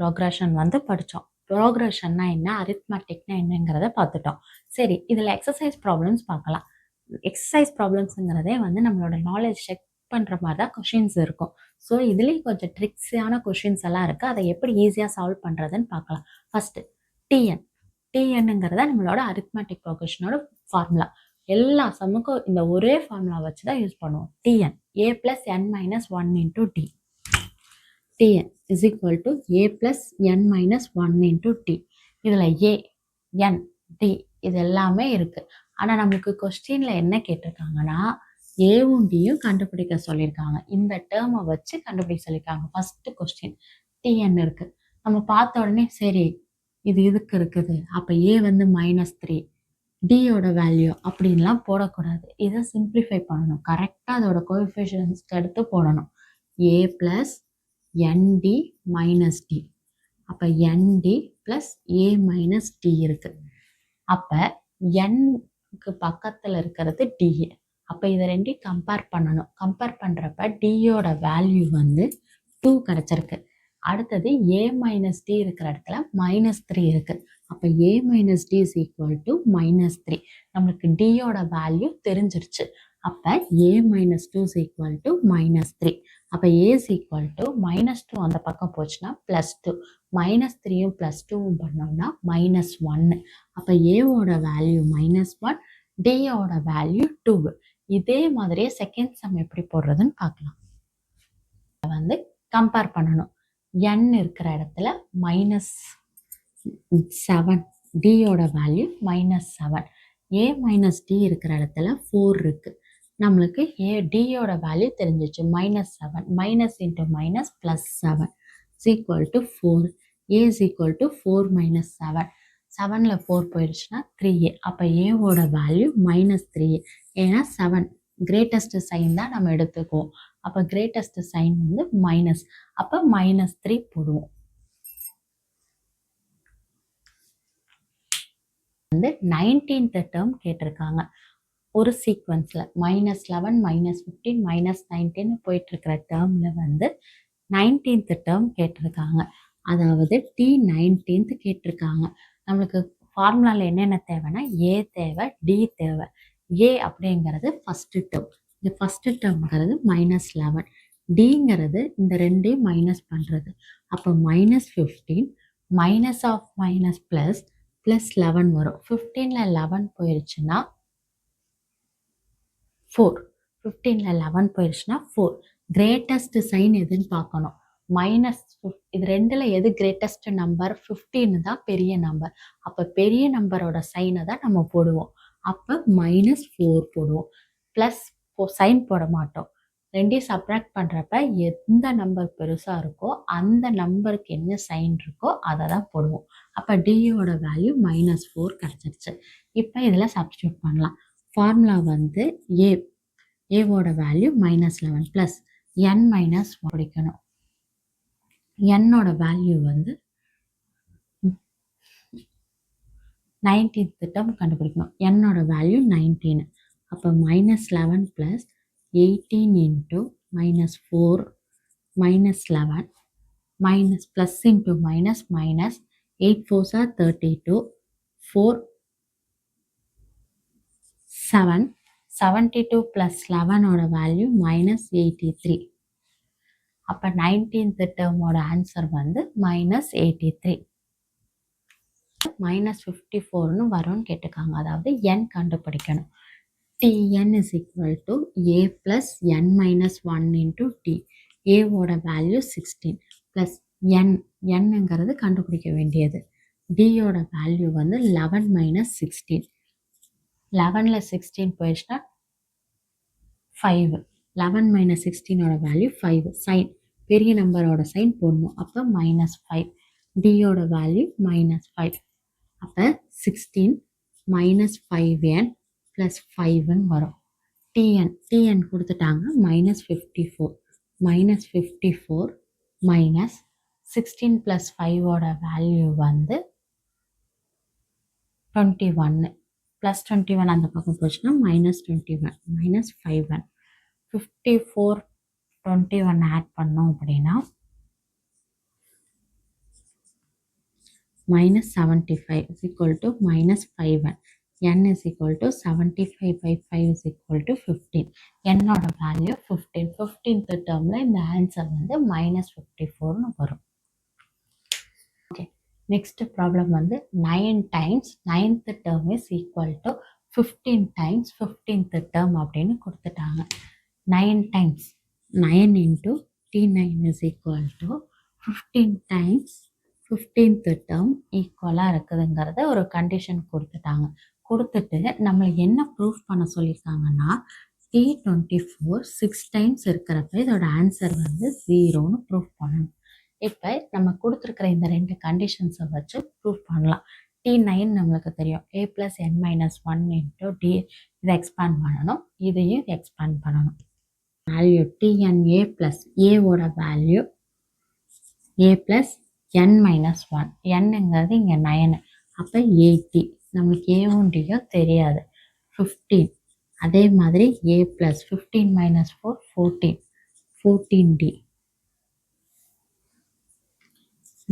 Progression வந்து படித்தோம். ப்ரோக்ரஷன்னா என்ன, அரித்மெட்டிக்னா என்னங்கிறத பார்த்துட்டோம். சரி, இதில் எக்ஸசைஸ் ப்ராப்ளம்ஸ் பார்க்கலாம். எக்ஸசைஸ் ப்ராப்ளம்ஸுங்கிறதே வந்து நம்மளோட நாலேஜ் செக் பண்ணுற மாதிரி தான் கொஷின்ஸ் இருக்கும். ஸோ இதுலேயும் கொஞ்சம் ட்ரிக்ஸியான கொஷின்ஸ் எல்லாம் இருக்குது. அதை எப்படி ஈஸியாக சால்வ் பண்ணுறதுன்னு பார்க்கலாம். First TN. டிஎன்னுங்கிறத நம்மளோட அரித்மெட்டிக் ப்ரோக்ரஷனோட ஃபார்முலா. எல்லா சம்முக்கும் இந்த ஒரே ஃபார்முலா வச்சு தான் யூஸ் பண்ணுவோம். T N A plus N minus one into D. Tn is equal to a plus n minus 1 into t. இதில் a, n, t இது எல்லாமே இருக்குது. ஆனால் நம்மளுக்கு கொஸ்டினில் என்ன கேட்டிருக்காங்கன்னா ஏவும் டியும் கண்டுபிடிக்க சொல்லியிருக்காங்க. இந்த டேர்மை வச்சு கண்டுபிடிக்க சொல்லியிருக்காங்க. ஃபஸ்ட்டு கொஸ்டின் tn இருக்குது. நம்ம பார்த்த உடனே சரி இது இதுக்கு இருக்குது, அப்போ a வந்து -3, டியோட வேல்யூ அப்படின்லாம் போடக்கூடாது. இதை சிம்பிளிஃபை பண்ணணும். கரெக்டாக அதோட கோஎஃபிஷியன்ட்ஸ் எடுத்து போடணும். a plus nd minus D. அப்போ nd plus a minus D இருக்குது. அப்போ nக்கு பக்கத்தில் இருக்கிறது டி. அப்போ இதை ரெண்டையும் கம்பேர் பண்ணணும். கம்பேர் பண்ணுறப்ப டியோட வேல்யூ வந்து 2 கிடச்சிருக்கு. அடுத்தது a மைனஸ் டி இருக்கிற இடத்துல -3 இருக்குது. அப்போ a minus D is equal to -3. நம்மளுக்கு டியோட வேல்யூ தெரிஞ்சிருச்சு. அப்போ a minus 2 is equal to -3. அப்போ a இஸ் ஈக்குவல் டு -2 அந்த பக்கம் போச்சுன்னா +2, -3யும் +2வும் பண்ணோம்னா -1. அப்போ ஏவோட வேல்யூ -1, டியோட வேல்யூ 2. இதே மாதிரியே செகண்ட் சம் எப்படி போடுறதுன்னு பார்க்கலாம். வந்து கம்பேர் பண்ணணும். n இருக்கிற இடத்துல -7, டியோட வேல்யூ -7. a மைனஸ் டி இருக்கிற இடத்துல 4 இருக்குது. நம்மளுக்கு டியோட வேல்யூ தெரிஞ்சிச்சு -7, minus into minus +7 is equal to 4. a is equal to 4 - 7. 7ல் 4 போயிடுச்சுன்னா 3a. அப்போ ஏவோட வேல்யூ -3a. ஏன்னா 7 கிரேட்டஸ்ட் சைன் தான் நம்ம எடுத்துக்குவோம். அப்போ கிரேட்டஸ்ட் சைன் வந்து மைனஸ். அப்போ -3 போடுவோம். வந்து 19th டேர்ம் கேட்டிருக்காங்க. ஒரு சீக்வன்ஸில் -11, -15, -19 போயிட்டு இருக்கிற டேர்மில் வந்து 19th டேர்ம் கேட்டிருக்காங்க. அதாவது T19th கேட்டிருக்காங்க. நம்மளுக்கு ஃபார்முலாவில் என்னென்ன தேவைன்னா ஏ தேவை, டி தேவை. ஏ அப்படிங்கிறது ஃபஸ்ட்டு டேர்ம். இந்த ஃபஸ்ட்டு டேர்ம்ங்கிறது -11, டிங்கிறது இந்த ரெண்டையும் மைனஸ் பண்ணுறது. அப்போ -15 மைனஸ் ஆஃப் மைனஸ் ப்ளஸ் +11 வரும். 15ல் 11 போயிடுச்சுன்னா 4. 15ல் 11 போயிடுச்சுன்னா 4. கிரேட்டஸ்ட் சைன் எதுன்னு பார்க்கணும். இது ரெண்டில் எது கிரேட்டஸ்ட் நம்பர்? 15 தான் பெரிய நம்பர். அப்போ பெரிய நம்பரோட சைனை தான் நம்ம போடுவோம். அப்போ -4 போடுவோம். ப்ளஸ் சைன் போட மாட்டோம். ரெண்டையும் சப்ராக்ட் பண்ணுறப்ப எந்த நம்பர் பெருசாக இருக்கோ அந்த நம்பருக்கு என்ன சைன் இருக்கோ அதை தான் போடுவோம். அப்போ டியோட வேல்யூ -4 கிடச்சிருச்சு. இப்போ இதில் சப்ஸ்டியூட் பண்ணலாம். ஃபார்முலா வந்து ஏவோட வேல்யூ -11 ப்ளஸ் n மைனஸ் பிடிக்கணும். என்னோட வேல்யூ வந்து 19th டேர்ம் கண்டுபிடிக்கணும். என்னோட வேல்யூ 19. அப்போ -11 plus 18 into -4 -11 minus plus into minus minus 8 4s are 32, 4 7, 72 plus 11ஓட வேல்யூ -83. அப்போ 19th டேர்மோட ஆன்சர் வந்து -83. -54ன்னு வரும்னு கேட்டுக்காங்க. அதாவது n கண்டுபிடிக்கணும். Tn is equal to a plus n minus 1 into t. ஏவோட வேல்யூ 16 ப்ளஸ் என்னங்கிறது கண்டுபிடிக்க வேண்டியது. டியோட வேல்யூ வந்து 11 - 16. 11ல் 16 போயிடுச்சுன்னா 5. 11 - 16ஓட வேல்யூ 5. சைன் பெரிய நம்பரோட சைன் போடணும். அப்போ -5. டியோட வேல்யூ -5. அப்போ 16 -5n ப்ளஸ் 5ன்னு வரும். டிஎன் கொடுத்துட்டாங்க. -54 மைனஸ் 16 ப்ளஸ் 5ஓட வேல்யூ வந்து 21. ப்ளஸ் 21 அந்த பக்கம் போச்சுன்னா -21 -5n. 54 21 ஆட் பண்ணோம் அப்படின்னா minus 75 is equal to minus 5n. n is equal to 75 by 5 is equal to 15. n ஓட வேல்யூ 15. 15th டேர்மில் இந்த ஆன்சர் வந்து மைனஸ் 54னு வரும். ஓகே, நெக்ஸ்ட் ப்ராப்ளம் வந்து 9 times 9th term is equal to 15 times 15th term அப்படின்னு கொடுத்துட்டாங்க. 9 times 9 into T9 is equal to 15 times 15th term ஈக்குவலாக இருக்குதுங்கிறத ஒரு கண்டிஷன் கொடுத்துட்டாங்க. கொடுத்துட்டு நம்மளை என்ன ப்ரூஃப் பண்ண சொல்லியிருக்காங்கன்னா T24 6 டைம்ஸ் இருக்கிறப்ப இதோட ஆன்சர் வந்து 0ன்னு ப்ரூஃப் பண்ணணும். இப்போ நம்ம கொடுத்துருக்கிற இந்த ரெண்டு கண்டிஷன்ஸை வச்சு ப்ரூஃப் பண்ணலாம். T9 நம்மளுக்கு தெரியும், a + n - 1 × d. இதை எக்ஸ்பேண்ட் பண்ணணும், இதையும் எக்ஸ்பேண்ட் பண்ணணும். வேல்யூ TNA + ஏவோட வேல்யூ a + n - 1. என்னங்கிறது இங்கே 9, அப்போ 80. நம்மளுக்கு ஏவும் டியும் தெரியாது. 15. அதே மாதிரி a + 15 - 4 14. 14d.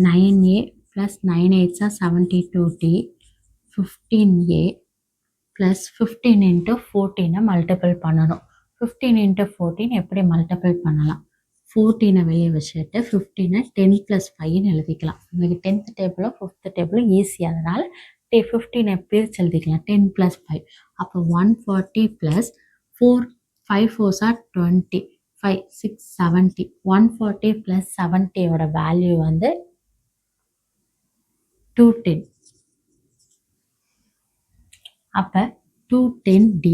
9a + 9 8s are 72d. 15a + 15 × 14 multiple பண்ணணும். 15 × 14 எப்படி மல்டிபிள் பண்ணலாம்? 14 வெளியே வச்சுட்டு 15 10 + 5ன்னு எழுதிக்கலாம். உங்களுக்கு 10th டேபிளும் 5th டேபிளும் ஈஸி, அதனால் 15 பிரித்து எழுதிக்கலாம். 10 + 5, அப்போ 140 + 4 5 4s are 20 5 6 70. 140 + 70யோட வேல்யூ வந்து 210. அப்போ 210d.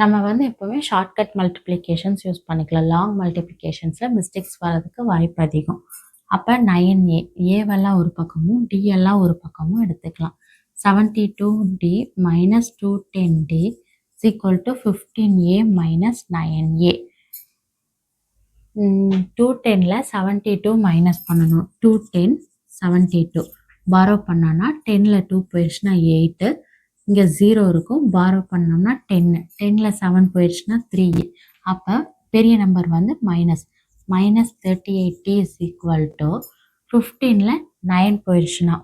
நம்ம வந்து எப்போவுமே ஷார்ட்கட் மல்டிப்ளிகேஷன்ஸ் யூஸ் பண்ணிக்கலாம். லாங் மல்டிப்ளிகேஷன்ஸில் மிஸ்டேக்ஸ் வர்றதுக்கு வாய்ப்பு அதிகம். அப்போ 9a ஏவெல்லாம் ஒரு பக்கமும் d எல்லாம் ஒரு பக்கமும் எடுத்துக்கலாம். 72d - 210d is equal to 15a - 9a. 210ல் 72 minus பண்ணணும். 210 72 பாரோ பண்ணோன்னா 10ல் 2 போயிடுச்சுன்னா 8, இங்கே 0 இருக்கும். பாரோ பண்ணோம்னா 10, 10ல் 7 போயிடுச்சுன்னா 3. அப்போ பெரிய நம்பர் வந்து -38t is equal to 15ல் 9 போயிடுச்சுன்னா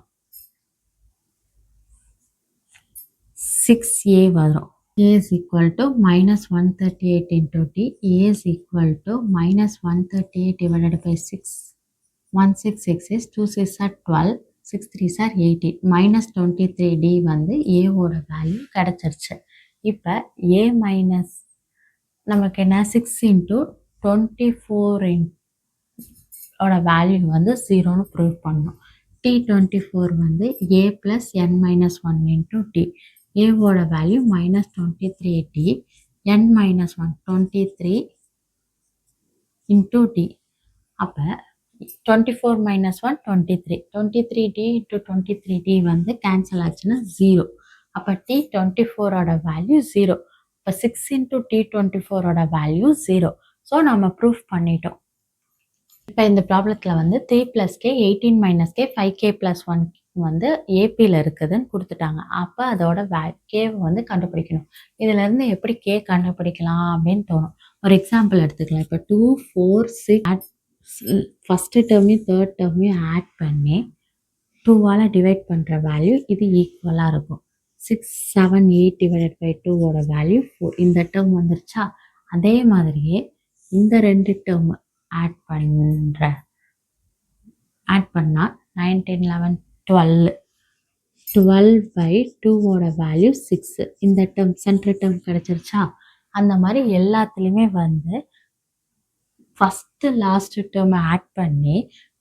6a வரும். a is equal to -138 into t. a is equal to -138 divided by 6. 166 is 2 6 are 12, 6 3s are 18. -23d வந்து ஏவோட வேல்யூ கிடச்சிருச்சு. இப்போ a மைனஸ் நமக்கு என்ன 6 × 24 ஓட வேல்யூ வந்து 0ன்னு ப்ரூவ் பண்ணணும். T24 வந்து a + n - 1 × d. ஏவோட வேல்யூ -23d, n - 1 23 × d. அப்போ 24 - 1 23. 23d × 23d வந்து கேன்சல் ஆச்சுன்னா 0. அப்போ T24ஓட வேல்யூ 0. இப்போ 6 × T24ஓட வேல்யூ 0. ஸோ நம்ம ப்ரூஃப் பண்ணிட்டோம். இப்போ இந்த ப்ராப்ளத்தில் வந்து 3 + k 18 - k 5k + 1 வந்து ஏபியில் இருக்குதுன்னு கொடுத்துட்டாங்க. அப்போ அதோட கேவை வந்து கண்டுபிடிக்கணும். இதுலேருந்து எப்படி கே கண்டுபிடிக்கலாம் அப்படின்னு தோணும். ஒரு எக்ஸாம்பிள் எடுத்துக்கலாம். இப்போ 2 4 6 ஃபஸ்ட்டு டேர்மையும் தேர்ட் டேர்மையும் ஆட் பண்ணி 2ஆல் டிவைட் பண்ணுற வேல்யூ இது ஈக்குவலாக இருக்கும். 6 7 8 டிவைடட் பை 2ஓட வேல்யூ 4. இந்த டேர்ம் வந்துருச்சா? அதே மாதிரியே இந்த ரெண்டு டேர்ம் ஆட் பண்ணால் 9 10 11 12. 12 by 2ஓட வேல்யூ 6. இந்த டேர்ம் சென்டர் டேர்ம் கிடச்சிருச்சா? அந்த மாதிரி எல்லாத்துலேயுமே வந்து ஃபஸ்ட்டு லாஸ்ட்டு டேர்மை ஆட் பண்ணி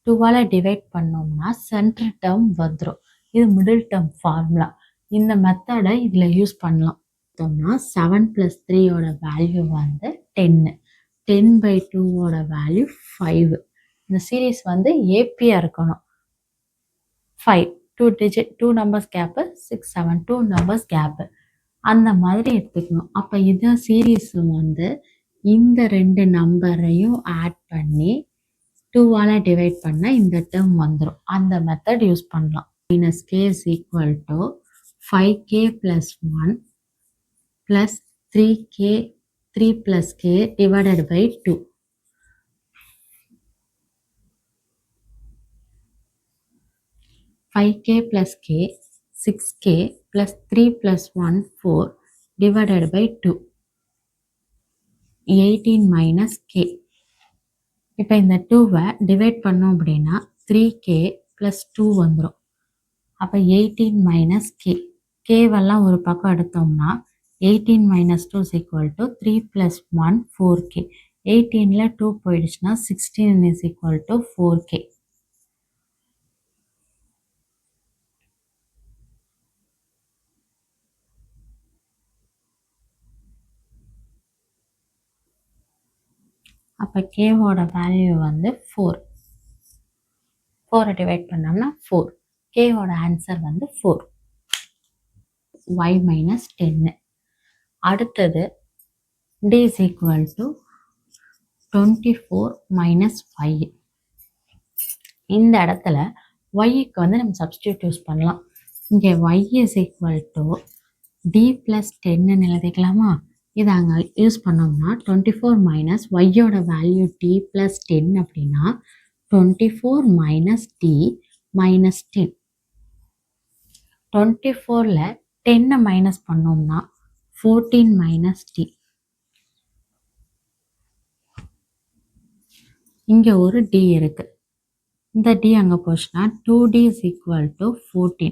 2ஆல் டிவைட் பண்ணோம்னா சென்டர் டேர்ம் வந்துடும். இது மிடில் டேர்ம் ஃபார்முலா. இந்த மெத்தடை இதில் யூஸ் பண்ணலாம். 7 + 3ஓட வேல்யூ வந்து 10. 10 by 2ஓட வேல்யூ 5. இந்த சீரீஸ் வந்து ஏபியாக இருக்கணும். 5 2 நம்பர்ஸ் கேப்பு 6 7 2 நம்பர்ஸ் கேப்பு அந்த மாதிரி எடுத்துக்கணும். அப்போ இதை சீரீஸ் வந்து இந்த ரெண்டு நம்பரையும் ஆட் பண்ணி 2ஆல் டிவைட் பண்ணால் இந்த டேர்ம் வந்துடும். அந்த மெத்தட் யூஸ் பண்ணலாம். -k is equal to 5k + 1 + 3k 3 + k divided by 2. 5k plus k 6k plus 3 plus 1 4 divided by 2 18 minus k. இப்போ இந்த 2வை டிவைட் பண்ணோம் அப்படின்னா 3k plus 2 வந்துடும். அப்போ 18 minus k. கேவெல்லாம் ஒரு பக்கம் எடுத்தோம்னா 18 minus 2 is equal to 3 plus 1 4k. 18ல 2 போயிடுச்சுன்னா 16 is equal to 4k. அப்போ கேவோட வேல்யூ வந்து 4. 4 டிவைட் பண்ணோம்னா 4. கேவோட ஆன்சர் வந்து 4. y minus 10. அடுத்தது d is equal to 24 minus 5. இந்த இடத்துல yக்கு வந்து நம்ம சப்ஸ்டியூட் யூஸ் பண்ணலாம். இங்கே y is equal to d plus 10 எழுதிக்கலாமா? இதை அங்கே யூஸ் பண்ணோம்னா 24 மைனஸ் ஒய்யோட வேல்யூ டி ப்ளஸ் 10 அப்படின்னா 24 மைனஸ் டி மைனஸ் 10. 24ல் 10 மைனஸ் பண்ணோம்னா 14 மைனஸ் டி. இங்கே ஒரு டி இருக்கு. இந்த டி அங்கே போச்சுன்னா 2d is equal to 14.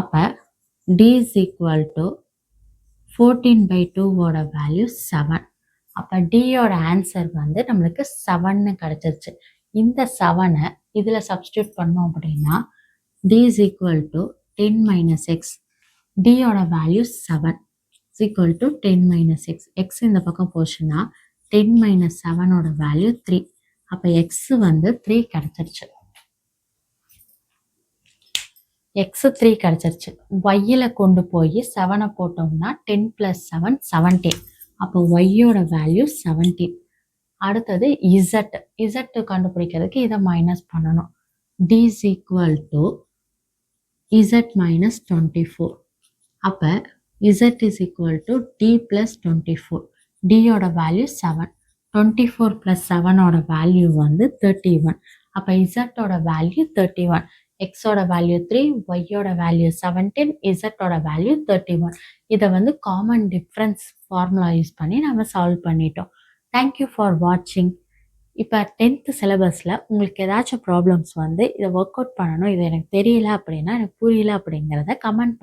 அப்போ d is equal to 14 by 2வோட வேல்யூ 7. அப்போ டியோட ஆன்சர் வந்து நம்மளுக்கு 7ன்னு கிடச்சிருச்சு. இந்த 7ஐ இதில் சப்ஸ்டியூட் பண்ணோம் அப்படின்னா d is equal to 10 minus x. டியோட value 7 is equal to 10 minus x. x இந்த பக்கம் போச்சுன்னா 10 minus 7ஓட வேல்யூ 3. அப்போ x வந்து 3 கிடச்சிருச்சு. x 3 கிடச்சிருச்சு. ஒய்யில் கொண்டு போய் 7ஐ போட்டோம்னா 10 plus 7 17. அப்போ ஒய்யோட வேல்யூ 17. அடுத்தது இசட் கண்டுபிடிக்கிறதுக்கு இதை மைனஸ் பண்ணணும். d is equal to z minus 24. அப்போ z is equal to d plus 24. டியோட வேல்யூ 7. 24 plus 7ஓட வேல்யூ வந்து 31. அப்போ இசட்டோட வேல்யூ 31. எக்ஸோட வேல்யூ 3, ஒய்யோட வேல்யூ 17, இசட்டோட வேல்யூ 31. இதை வந்து காமன் டிஃப்ரென்ஸ் ஃபார்முலா யூஸ் பண்ணி நம்ம சால்வ் பண்ணிட்டோம். தேங்க்யூ ஃபார் வாட்சிங். இப்போ 10th சிலபஸில் உங்களுக்கு ஏதாச்சும் ப்ராப்ளம்ஸ் வந்து இதை ஒர்க் அவுட் பண்ணணும், இது எனக்கு தெரியல அப்படின்னா, எனக்கு புரியல அப்படிங்கிறத கமெண்ட்